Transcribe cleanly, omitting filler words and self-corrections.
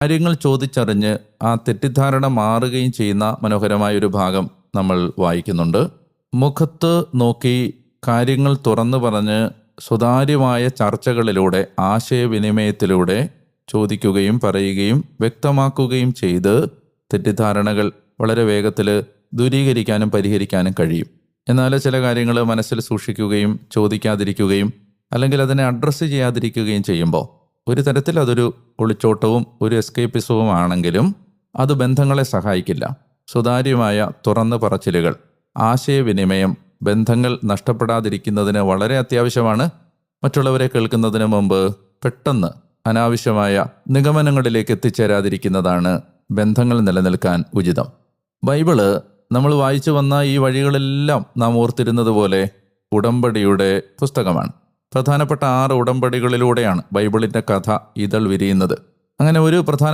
കാര്യങ്ങൾ ചോദിച്ചറിഞ്ഞ് ആ തെറ്റിദ്ധാരണ മാറുകയും ചെയ്യുന്ന മനോഹരമായൊരു ഭാഗം നമ്മൾ വായിക്കുന്നുണ്ട്. മുഖത്ത് നോക്കി കാര്യങ്ങൾ തുറന്നു പറഞ്ഞ് സുതാര്യമായ ചർച്ചകളിലൂടെ, ആശയവിനിമയത്തിലൂടെ ചോദിക്കുകയും പറയുകയും വ്യക്തമാക്കുകയും ചെയ്ത് തെറ്റിദ്ധാരണകൾ വളരെ വേഗത്തിൽ ദൂരീകരിക്കാനും പരിഹരിക്കാനും കഴിയും. എന്നാൽ ചില കാര്യങ്ങൾ മനസ്സിൽ സൂക്ഷിക്കുകയും ചോദിക്കാതിരിക്കുകയും അല്ലെങ്കിൽ അതിനെ അഡ്രസ്സ് ചെയ്യാതിരിക്കുകയും ചെയ്യുമ്പോൾ ഒരു തരത്തിൽ അതൊരു ഒളിച്ചോട്ടവും ഒരു എസ്കേപ്പിസവും ആണെങ്കിലും അത് ബന്ധങ്ങളെ സഹായിക്കില്ല. സുതാര്യമായ തുറന്നു പറച്ചിലുകൾ, ആശയവിനിമയം ബന്ധങ്ങൾ നഷ്ടപ്പെടാതിരിക്കുന്നതിന് വളരെ അത്യാവശ്യമാണ്. മറ്റുള്ളവരെ കേൾക്കുന്നതിന് മുമ്പ് പെട്ടെന്ന് അനാവശ്യമായ നിഗമനങ്ങളിലേക്ക് എത്തിച്ചേരാതിരിക്കുന്നതാണ് ബന്ധങ്ങൾ നിലനിൽക്കാൻ ഉചിതം. ബൈബിള് നമ്മൾ വായിച്ചു വന്ന ഈ വഴികളെല്ലാം നാം ഓർത്തിരുന്നത് പോലെ ഉടമ്പടിയുടെ പുസ്തകമാണ്. പ്രധാനപ്പെട്ട 6 ഉടമ്പടികളിലൂടെയാണ് ബൈബിളിൻ്റെ കഥ ഇതൾ വിരിയുന്നത്. അങ്ങനെ ഒരു പ്രധാന